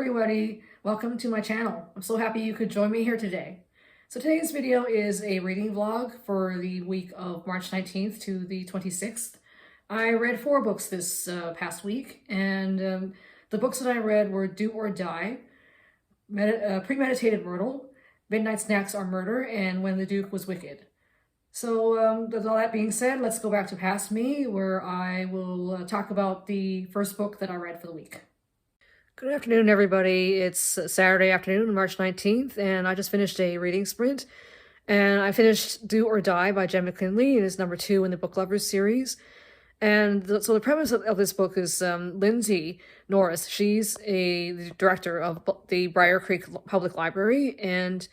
everybody, welcome to my channel. I'm so happy you could join me here today. So today's video is a reading vlog for the week of March 19th to the 26th. I read 4 books this past week, and the books that I read were Do or Die, Premeditated Myrtle, Midnight Snacks Are Murder, and When the Duke Was Wicked. So with all that being said, let's go back to Past Me, where I will talk about the first book that I read for the week. Good afternoon, everybody. It's Saturday afternoon, March 19th, and I just finished a reading sprint. And I finished Do or Die by Jem Mclindley. It is number 2 in the Book Lovers series. And so the premise of this book is Lindsay Norris. She's the director of the Briar Creek Public Library, and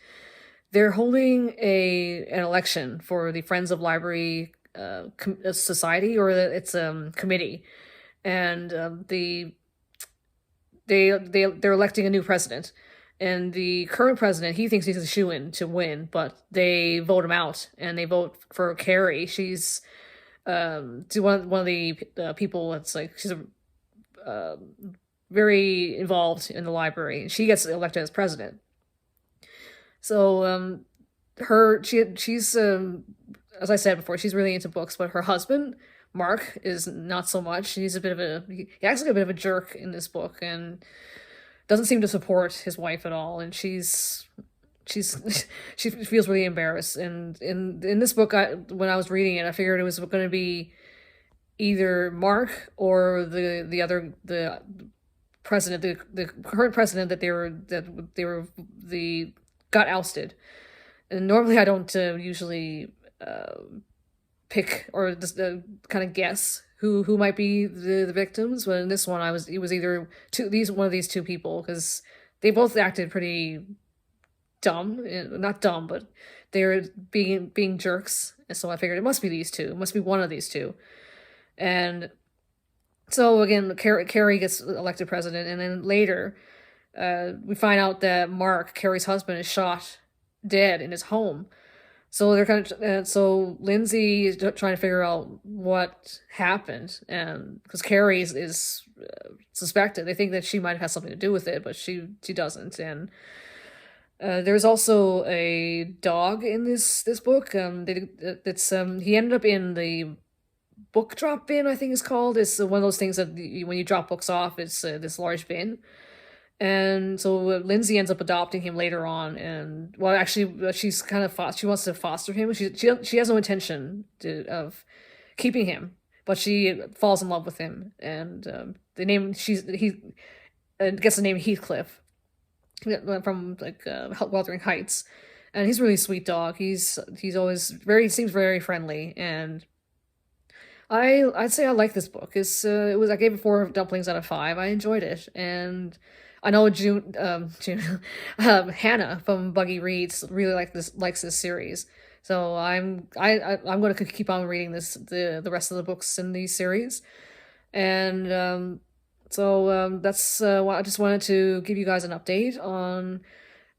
they're holding an election for the Friends of Library Society, or its committee. And they're electing a new president, and the current president, he thinks he's a shoo-in to win, but they vote him out, and they vote for Carrie. She's one of the people that's like, she's very involved in the library, and she gets elected as president. So she's as I said before, she's really into books, but her husband Mark is not so much. He's he acts like a bit of a jerk in this book and doesn't seem to support his wife at all. And she feels really embarrassed. And in this book, when I was reading it, I figured it was going to be either Mark or the president, the current president that they got ousted. And normally I don't usually pick or just kind of guess who might be the victims, but in this one it was either one of these two people, because they both acted pretty dumb. Not dumb, but they're being jerks, and so I figured it must be these two. It must be one of these two. And so again, Carrie gets elected president, and then later we find out that Mark, Carrie's husband, is shot dead in his home. So they're so Lindsay is trying to figure out what happened, and because Carrie is suspected, they think that she might have something to do with it, but she doesn't. And there's also a dog in this book. He ended up in the book drop bin, I think it's called. It's one of those things that when you drop books off, it's this large bin. And so Lindsay ends up adopting him later on, and well, actually, she's kind of she wants to foster him. She has no intention of keeping him, but she falls in love with him, and he gets the name Heathcliff from like Wuthering Heights, and he's a really sweet dog. He's always seems very friendly, and I'd say I like this book. I gave it 4 dumplings out of 5. I enjoyed it, and I know Hannah from Buggy Reads really likes this series, so I'm going to keep on reading the rest of the books in these series, and that's I just wanted to give you guys an update on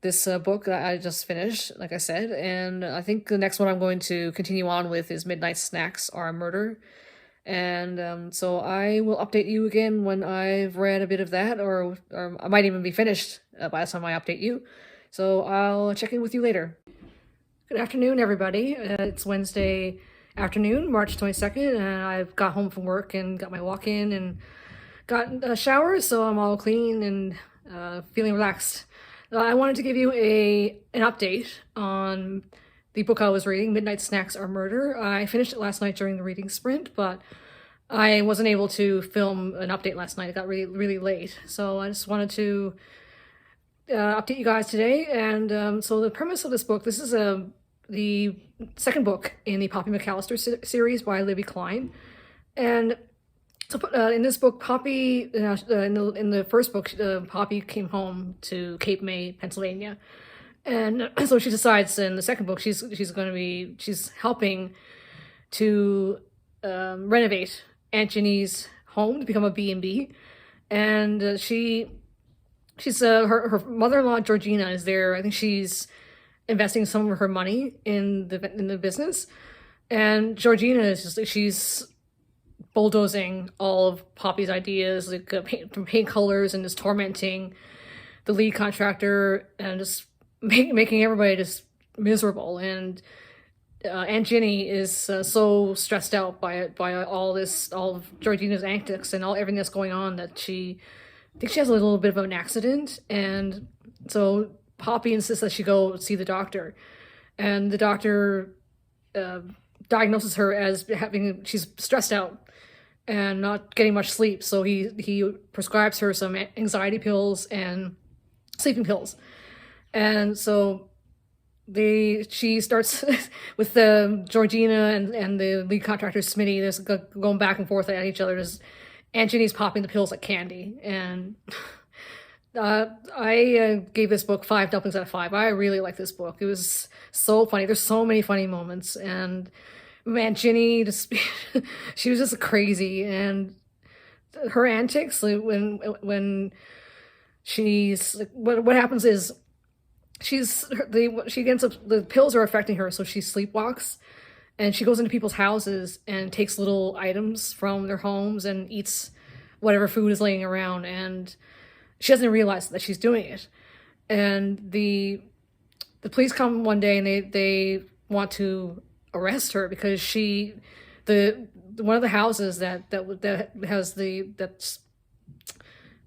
this book that I just finished, like I said, and I think the next one I'm going to continue on with is Midnight Snacks Are Murder. And so I will update you again when I've read a bit of that, or I might even be finished by the time I update you. So I'll check in with you later. Good afternoon, everybody. It's Wednesday afternoon, March 22nd, and I've got home from work and got my walk-in and got a shower, so I'm all clean and feeling relaxed. I wanted to give you an update on the book I was reading, Midnight Snacks Are Murder. I finished it last night during the reading sprint, but I wasn't able to film an update last night. It got really, really late. So I just wanted to update you guys today. And so the premise of this book, this is the second book in the Poppy Mcallister series by Libby Klein. And so in this book, Poppy, in the first book, Poppy came home to Cape May, Pennsylvania. And so she decides in the second book she's helping to renovate Aunt Ginny's home to become a B&B, and her mother-in-law Georgina is there. I think she's investing some of her money in the business, and Georgina she's bulldozing all of Poppy's ideas, like from paint colors, and is tormenting the lead contractor and just making everybody just miserable. And Aunt Ginny is so stressed out by all of Georgina's antics and everything that's going on that I think she has a little bit of an accident, and so Poppy insists that she go see the doctor, and the doctor diagnoses her as she's stressed out and not getting much sleep. So he prescribes her some anxiety pills and sleeping pills, and so she starts with Georgina and the lead contractor Smitty. There's going back and forth at each other. Aunt Ginny's popping the pills like candy, and I gave this book 5 dumplings out of 5. I really like this book. It was so funny. There's so many funny moments, and Aunt Ginny just she was just crazy, and her antics, like when she's like, what happens is she ends up, the pills are affecting her, so she sleepwalks, and she goes into people's houses and takes little items from their homes and eats whatever food is laying around, and she doesn't realize that she's doing it. And the police come one day and they want to arrest her because one of the houses that has that's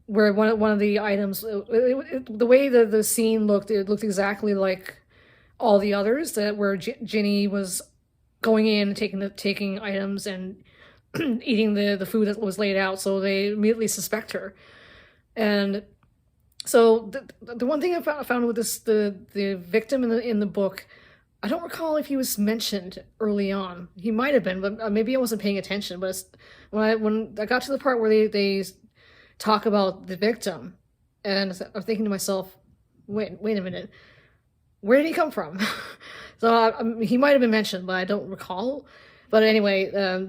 where one of the items, the way the scene looked, it looked exactly like all the others, where Ginny was going in and taking items and eating the food that was laid out, so they immediately suspect her. And so the one thing I found with this, the victim in the book, I don't recall if he was mentioned early on. He might have been, but maybe I wasn't paying attention. But when I got to the part where they talk about the victim, and I'm thinking to myself, wait a minute, where did he come from? So he might have been mentioned, but I don't recall. But anyway,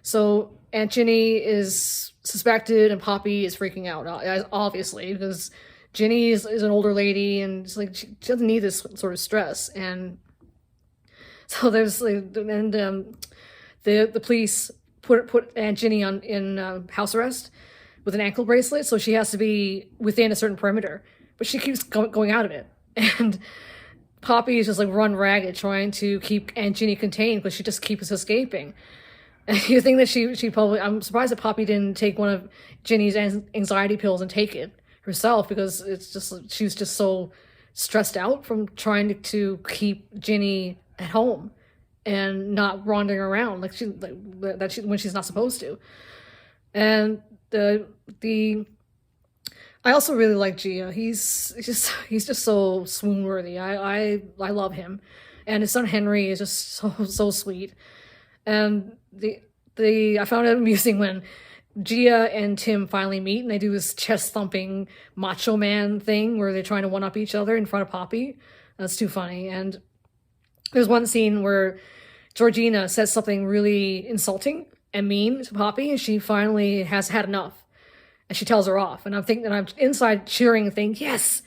so Aunt Ginny is suspected, and Poppy is freaking out, obviously, because Ginny is an older lady, and it's like she doesn't need this sort of stress. And so there's the police put Aunt Ginny in house arrest with an ankle bracelet, so she has to be within a certain perimeter, but she keeps going out of it. And Poppy is just like run ragged trying to keep Aunt Ginny contained, because she just keeps escaping. And you think that she probably, I'm surprised that Poppy didn't take one of Ginny's anxiety pills and take it herself, because she's just so stressed out from trying to keep Ginny at home and not wandering around when she's not supposed to. And I also really like Gia. He's just so swoon worthy. I love him, and his son Henry is just so sweet. And I found it amusing when Gia and Tim finally meet, and they do this chest thumping macho man thing where they're trying to one up each other in front of Poppy. That's too funny. And there's one scene where Georgina says something really insulting and mean to Poppy, and she finally has had enough, and she tells her off. And I'm inside cheering, thinking, yes,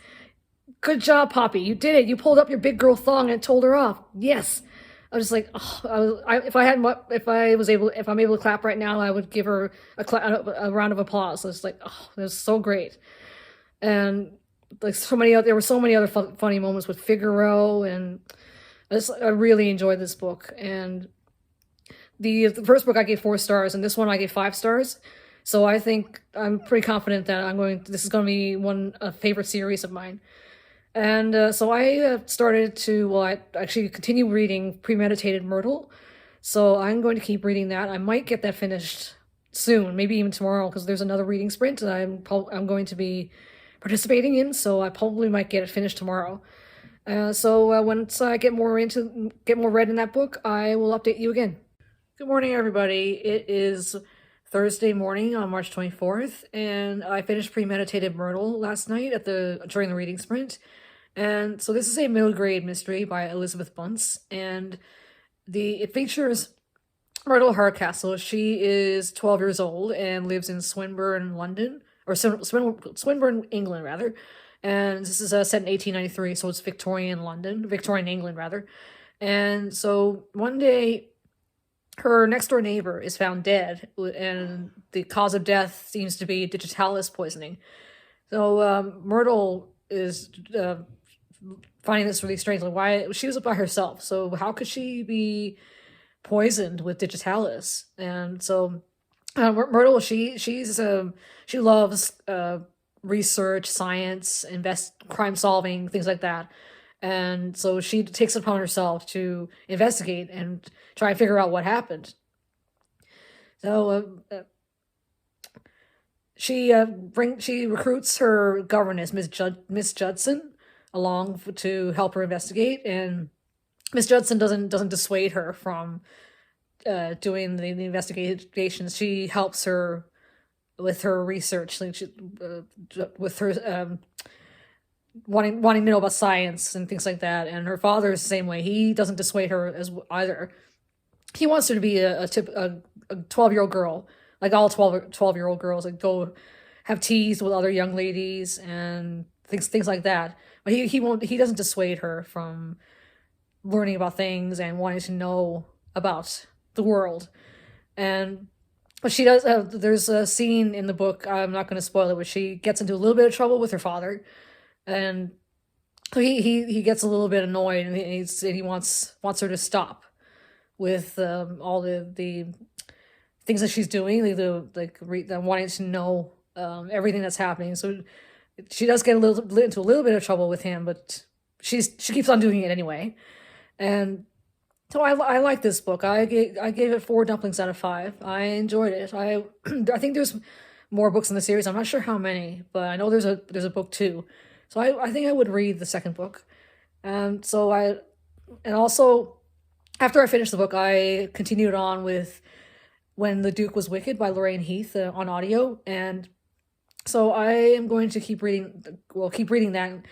good job, Poppy, you did it. You pulled up your big girl thong and told her off. Yes. I was just like, oh, if I'm able to clap right now, I would give her a round of applause. It's like, oh, it was so great. And like there were so many other funny moments with Figaro, and I really enjoyed this book. And the first book I gave 4 stars, and this one I gave 5 stars. So I think I'm pretty confident that this is going to be a favorite series of mine. And so I started to, I actually continue reading Premeditated Myrtle. So I'm going to keep reading that. I might get that finished soon, maybe even tomorrow, because there's another reading sprint that I'm going to be participating in. So I probably might get it finished tomorrow. So once I get more read in that book, I will update you again. Good morning, everybody. It is Thursday morning on March 24th, and I finished Premeditated Myrtle last night during the reading sprint. And so this is a middle grade mystery by Elizabeth Bunce, and it features Myrtle Hardcastle. She is 12 years old and lives in Swinburne, England, rather. And this is set in 1893, so it's Victorian England, rather. And so one day, her next door neighbor is found dead, and the cause of death seems to be digitalis poisoning. So Myrtle is finding this really strange. Like, why she was by herself, so how could she be poisoned with digitalis? And so Myrtle, she loves research, science, crime solving, things like that. And so she takes it upon herself to investigate and try and figure out what happened. So she recruits her governess, Miss Judson, along to help her investigate, and Miss Judson doesn't dissuade her from doing the investigations. She helps her with her research, with her wanting to know about science and things like that. And her father is the same way. He doesn't dissuade her as either. He wants her to be a 12-year-old girl, like all 12-year-old girls, like go have teas with other young ladies and things like that. But he doesn't dissuade her from learning about things and wanting to know about the world. And but she does. There's a scene in the book. I'm not going to spoil it, but she gets into a little bit of trouble with her father, and so he gets a little bit annoyed, and he wants her to stop with all the things that she's doing, wanting to know everything that's happening. So she does get into a little bit of trouble with him, but she keeps on doing it anyway. And so I like this book. I gave it 4 dumplings out of 5. I enjoyed it. I think there's more books in the series. I'm not sure how many, but I know there's a book 2. So I think I would read the second book. And also after I finished the book, I continued on with When the Duke Was Wicked by Lorraine Heath on audio, and so I am going to keep reading that.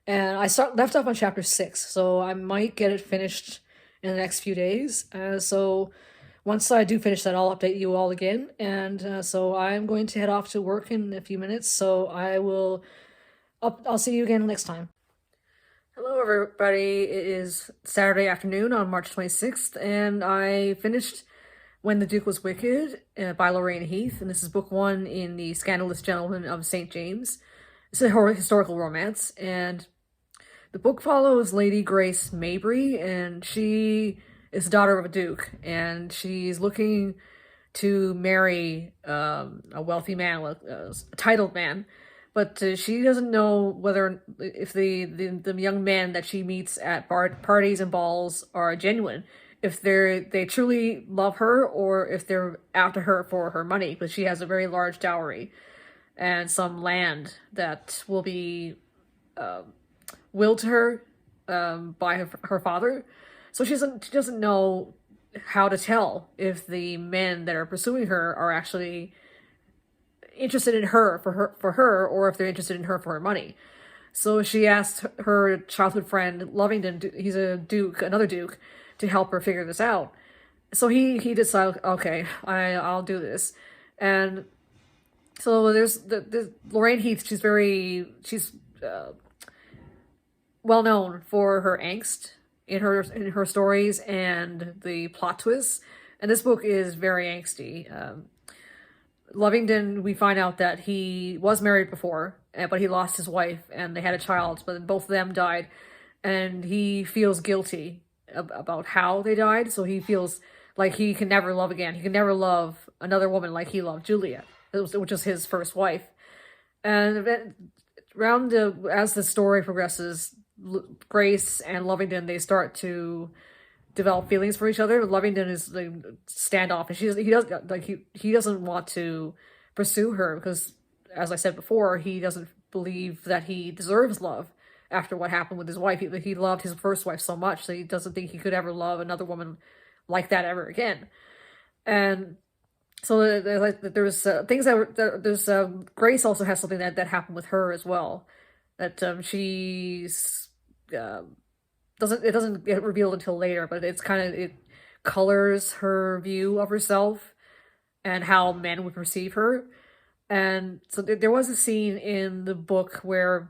And I left off on chapter 6, so I might get it finished in the next few days. So once I do finish that, I'll update you all again. And so I'm going to head off to work in a few minutes. So I'll see you again next time. Hello, everybody. It is Saturday afternoon on March 26th, and I finished When the Duke Was Wicked by Lorraine Heath, and this is book 1 in the Scandalous Gentleman of St. James. It's a historical romance, and the book follows Lady Grace Mabry, and she is the daughter of a duke, and she's looking to marry a wealthy man, a titled man, but she doesn't know if the young men that she meets at parties and balls are genuine, if they truly love her, or if they're after her for her money, but she has a very large dowry and some land that will be willed to her by her father. So she doesn't know how to tell if the men that are pursuing her are actually interested in her for her, or if they're interested in her for her money. So she asked her childhood friend Lovington, he's another duke, to help her figure this out. So he decided, okay, I'll do this. And so there's Lorraine Heath. She's well known for her angst in her stories and the plot twists. And this book is very angsty. Lovington, we find out that he was married before, but he lost his wife and they had a child, but both of them died, and he feels guilty about how they died. So he feels like he can never love again. He can never love another woman like he loved Julia, which was his first wife. And as the story progresses, Grace and Lovington, they start to develop feelings for each other. Lovington is like standoffish. He doesn't want to pursue her because, as I said before, he doesn't believe that he deserves love after what happened with his wife. He loved his first wife so much that he doesn't think he could ever love another woman like that ever again. And so there's things Grace also has something that happened with her as well, that she's it doesn't get revealed until later, but it colors her view of herself and how men would perceive her. And so there was a scene in the book where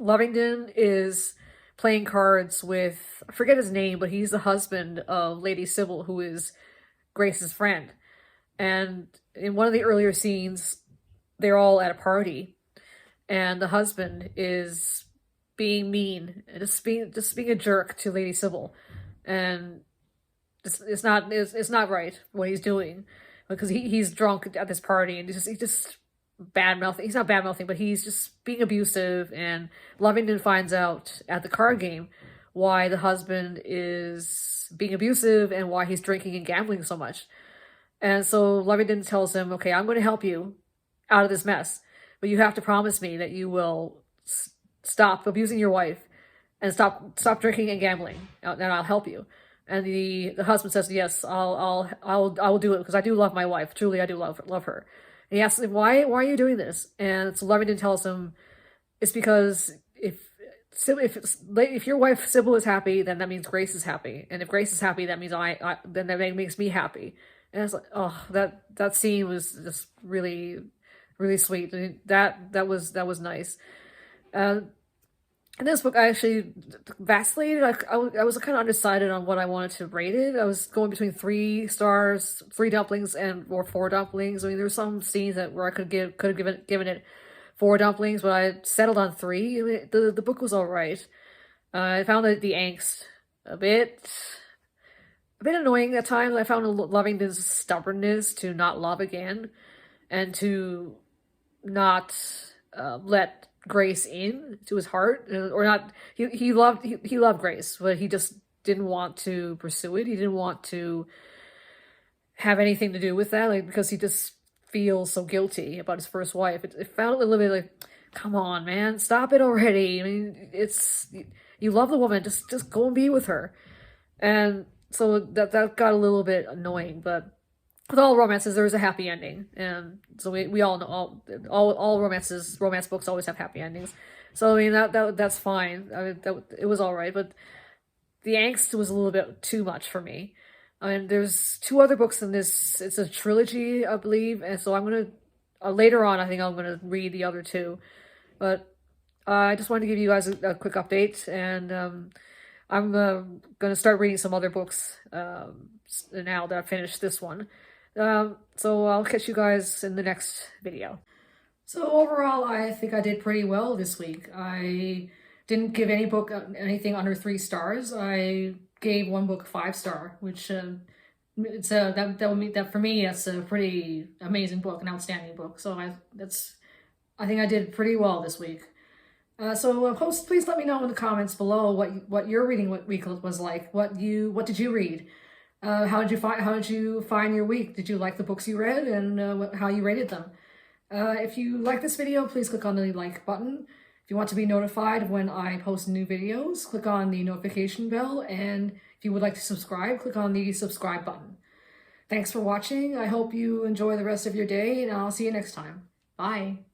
Lovington is playing cards with, I forget his name, but he's the husband of Lady Sybil, who is Grace's friend. And in one of the earlier scenes, they're all at a party, and the husband is being mean and just being a jerk to Lady Sybil, and it's not right what he's doing, because he's drunk at this party and he's just bad mouthing. He's not bad mouthing, but he's just being abusive. And Lovington finds out at the card game why the husband is being abusive and why he's drinking and gambling so much. And so Lovington tells him, "Okay, I'm going to help you out of this mess, but you have to promise me that you will stop abusing your wife and stop drinking and gambling, and I'll help you." And the husband says, "Yes, I will do it, because I do love my wife. Truly, I do love her." And he asks him, "Why are you doing this?" And so Lovington tells him, "It's because if your wife Sybil is happy, then that means Grace is happy, and if Grace is happy, that means then that makes me happy." And it's like, oh, that scene was just really, really sweet. And that was nice. In this book, I actually vacillated. I was kind of undecided on what I wanted to rate it. I was going between 3 stars, 3 dumplings, or 4 dumplings. I mean, there were some scenes where I could have given it 4 dumplings, but I settled on 3. I mean, the book was all right. I found the angst a bit annoying at times. I found Lovington's stubbornness to not love again, and to not let Grace in to his heart, or not. He loved Grace, but he just didn't want to pursue it. He didn't want to have anything to do with that, like, because he just feels so guilty about his first wife. It found a little bit like, come on, man, stop it already. I mean, you love the woman, just go and be with her. And so that got a little bit annoying, but with all romances, there is a happy ending, and so we all know all romance books always have happy endings. So I mean that's fine. I mean, it was all right, but the angst was a little bit too much for me. I mean, there's 2 other books in this. It's a trilogy, I believe, and so I'm gonna later on, I think I'm gonna read the other 2. But I just wanted to give you guys a quick update, and I'm gonna start reading some other books now that I finished this one. So I'll catch you guys in the next video. So overall, I think I did pretty well this week. I didn't give any book anything under 3 stars. I gave one book 5-star, which it's that would mean that for me that's a pretty amazing book, an outstanding book. So I think I did pretty well this week. So hosts, please let me know in the comments below what your reading week was like. What did you read? How did you find your week? Did you like the books you read, and how you rated them? If you like this video, please click on the like button. If you want to be notified when I post new videos, click on the notification bell, and if you would like to subscribe, click on the subscribe button. Thanks for watching. I hope you enjoy the rest of your day, and I'll see you next time. Bye.